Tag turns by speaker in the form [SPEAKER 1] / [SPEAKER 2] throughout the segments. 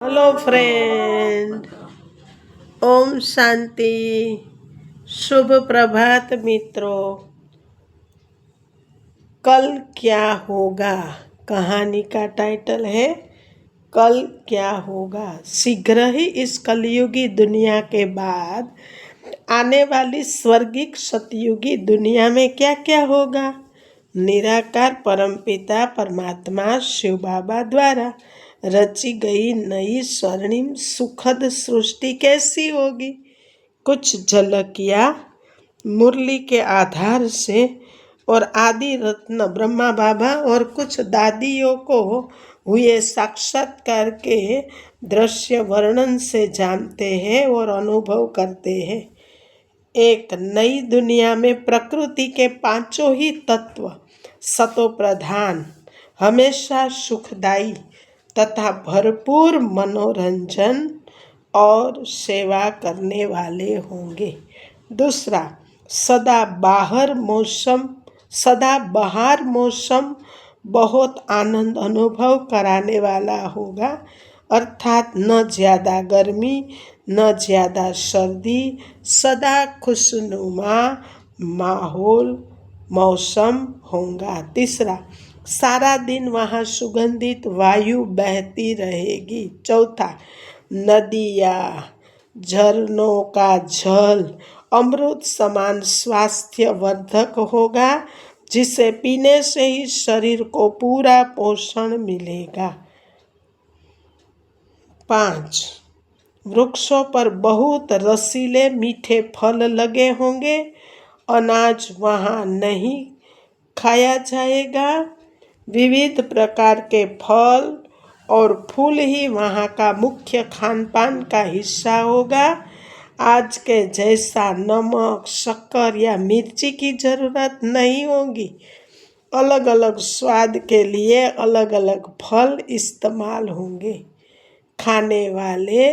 [SPEAKER 1] Hello friend. Om Shanti. शुभ प्रभात मित्रों। कल क्या होगा कहानी का टाइटल है कल क्या होगा। शीघ्र ही इस कलयुगी दुनिया के बाद आने वाली स्वर्गिक सतयुगी दुनिया में क्या क्या होगा। निराकार परमपिता परमात्मा शिव बाबा द्वारा रची गई नई स्वर्णिम सुखद सृष्टि कैसी होगी। कुछ झलकियाँ मुरली के आधार से और आदि रत्न ब्रह्मा बाबा और कुछ दादियों को हुए साक्षात्कार के दृश्य वर्णन से जानते हैं और अनुभव करते हैं। एक नई दुनिया में प्रकृति के पांचों ही तत्व सतो प्रधान हमेशा सुखदायी तथा भरपूर मनोरंजन और सेवा करने वाले होंगे। दूसरा, सदा बहार मौसम बहुत आनंद अनुभव कराने वाला होगा, अर्थात न ज़्यादा गर्मी न ज़्यादा सर्दी, सदा खुशनुमा मौसम होगा। तीसरा, सारा दिन वहाँ सुगंधित वायु बहती रहेगी। चौथा, नदियाँ झरनों का जल अमृत समान स्वास्थ्य वर्धक होगा, जिसे पीने से ही शरीर को पूरा पोषण मिलेगा। 5, वृक्षों पर बहुत रसीले मीठे फल लगे होंगे। अनाज वहाँ नहीं खाया जाएगा। विविध प्रकार के फल और फूल ही वहाँ का मुख्य खान पान का हिस्सा होगा। आज के जैसा नमक शक्कर या मिर्ची की ज़रूरत नहीं होगी। अलग अलग स्वाद के लिए अलग अलग फल इस्तेमाल होंगे। खाने वाले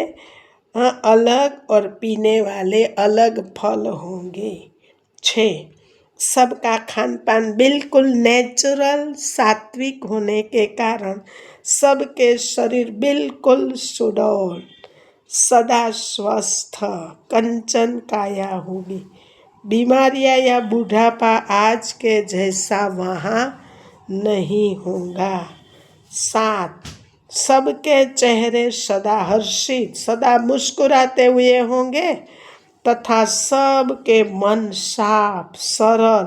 [SPEAKER 1] अलग और पीने वाले अलग फल होंगे। 6, सबका खान पान बिल्कुल नेचुरल सात्विक होने के कारण सबके शरीर बिल्कुल सुडौल सदा स्वस्थ कंचन काया होगी। बीमारियां या बुढ़ापा आज के जैसा वहाँ नहीं होगा। 7, सबके चेहरे सदा हर्षित सदा मुस्कुराते हुए होंगे तथा सबके मन साफ सरल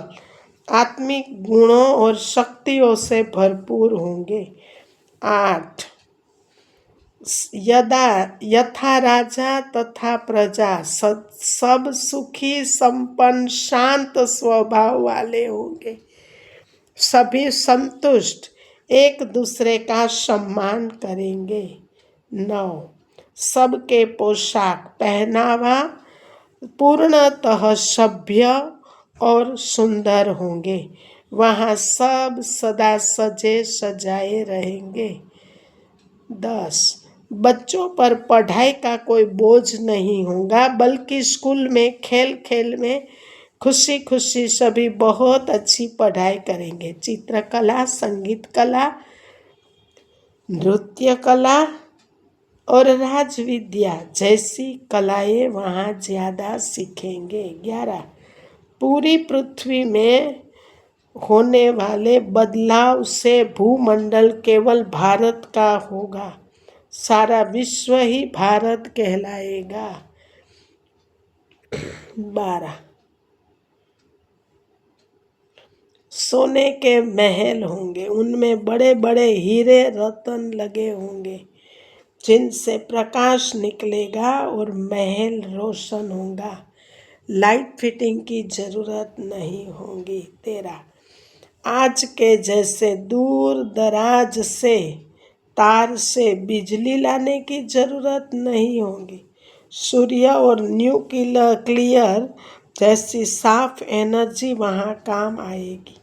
[SPEAKER 1] आत्मिक गुणों और शक्तियों से भरपूर होंगे। 8, यथा राजा तथा प्रजा सब सुखी संपन्न शांत स्वभाव वाले होंगे। सभी संतुष्ट एक दूसरे का सम्मान करेंगे। 9, सबके पोशाक पहनावा पूर्णतः सभ्य और सुंदर होंगे। वहाँ सब सदा सजे सजाए रहेंगे। 10, बच्चों पर पढ़ाई का कोई बोझ नहीं होगा, बल्कि स्कूल में खेल खेल में खुशी खुशी सभी बहुत अच्छी पढ़ाई करेंगे। चित्रकला संगीत कला नृत्य कला और राज विद्या जैसी कलाएं वहाँ ज़्यादा सीखेंगे। 11, पूरी पृथ्वी में होने वाले बदलाव से भूमंडल केवल भारत का होगा, सारा विश्व ही भारत कहलाएगा। 12, सोने के महल होंगे, उनमें बड़े बड़े हीरे रतन लगे होंगे जिनसे प्रकाश निकलेगा और महल रोशन होगा। लाइट फिटिंग की जरूरत नहीं होगी। 13, आज के जैसे दूर दराज से तार से बिजली लाने की जरूरत नहीं होगी। सूर्य और न्यूक्लियर जैसी साफ एनर्जी वहाँ काम आएगी।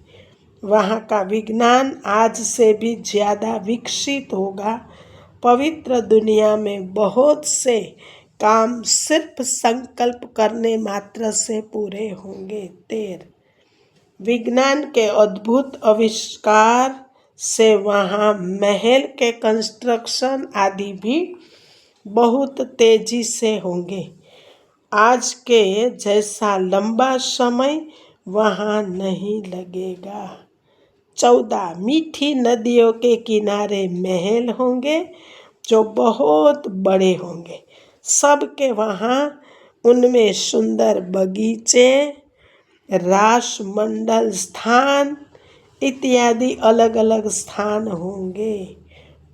[SPEAKER 1] वहाँ का विज्ञान आज से भी ज़्यादा विकसित होगा। पवित्र दुनिया में बहुत से काम सिर्फ संकल्प करने मात्र से पूरे होंगे। 13, विज्ञान के अद्भुत आविष्कार से वहाँ महल के कंस्ट्रक्शन आदि भी बहुत तेजी से होंगे। आज के जैसा लंबा समय वहाँ नहीं लगेगा। 14 मीठी नदियों के किनारे महल होंगे जो बहुत बड़े होंगे। सबके वहाँ उनमें सुंदर बगीचे, रासमंडल स्थान इत्यादि अलग अलग स्थान होंगे।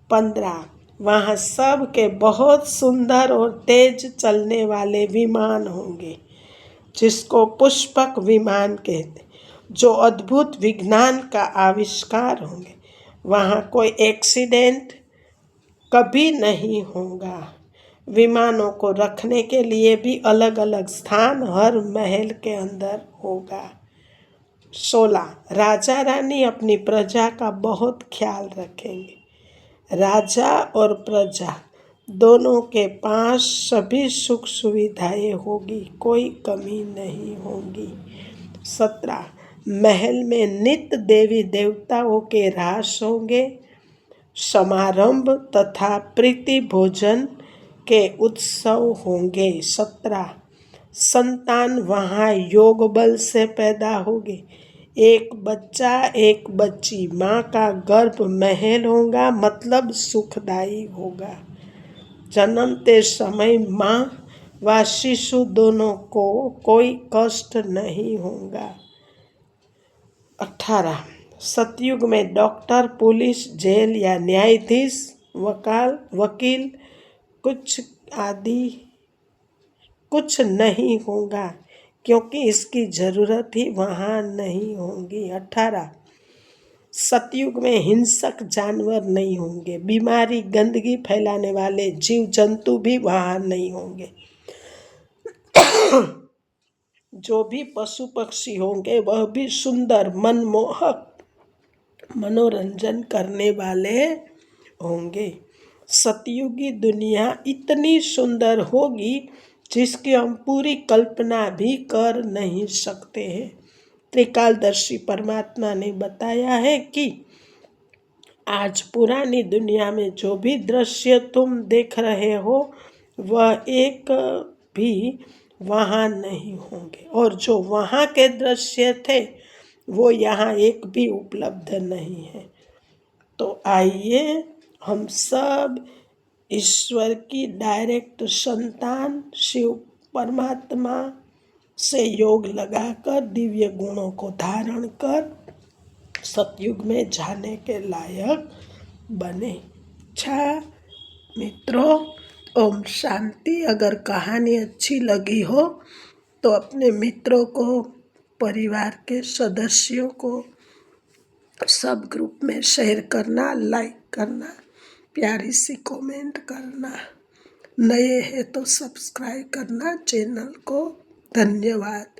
[SPEAKER 1] 15 वहाँ सब के बहुत सुंदर और तेज चलने वाले विमान होंगे जिसको पुष्पक विमान कहते, जो अद्भुत विज्ञान का आविष्कार होंगे। वहाँ कोई एक्सीडेंट कभी नहीं होगा। विमानों को रखने के लिए भी अलग अलग स्थान हर महल के अंदर होगा। 16 राजा रानी अपनी प्रजा का बहुत ख्याल रखेंगे। राजा और प्रजा दोनों के पास सभी सुख सुविधाएं होगी, कोई कमी नहीं होगी। 17 महल में नित्य देवी देवताओं के रास होंगे। समारंभ तथा प्रीति भोजन के उत्सव होंगे। 17 संतान वहाँ योग बल से पैदा होगे। एक बच्चा एक बच्ची, माँ का गर्भ महल होगा, मतलब सुखदायी होगा। जन्मते समय माँ व शिशु दोनों को कोई कष्ट नहीं होगा। 18 सतयुग में डॉक्टर, पुलिस, जेल या न्यायाधीश, वकील आदि कुछ नहीं होगा, क्योंकि इसकी जरूरत ही वहाँ नहीं होगी। 18 सतयुग में हिंसक जानवर नहीं होंगे। बीमारी, गंदगी फैलाने वाले जीव जंतु भी वहाँ नहीं होंगे। जो भी पशु पक्षी होंगे वह भी सुंदर, मनमोहक, मनोरंजन करने वाले होंगे। सतयुगी दुनिया इतनी सुंदर होगी जिसकी हम पूरी कल्पना भी कर नहीं सकते हैं। त्रिकालदर्शी परमात्मा ने बताया है कि आज पुरानी दुनिया में जो भी दृश्य तुम देख रहे हो वह एक भी वहाँ नहीं होंगे, और जो वहाँ के दृश्य थे वो यहाँ एक भी उपलब्ध नहीं है। तो आइए हम सब ईश्वर की डायरेक्ट संतान शिव परमात्मा से योग लगाकर दिव्य गुणों को धारण कर सतयुग में जाने के लायक बने। अच्छा मित्रों, ओम शांति। अगर कहानी अच्छी लगी हो तो अपने मित्रों को, परिवार के सदस्यों को सब ग्रुप में शेयर करना, लाइक करना, प्यारी सी कमेंट करना। नए हैं तो सब्सक्राइब करना चैनल को। धन्यवाद।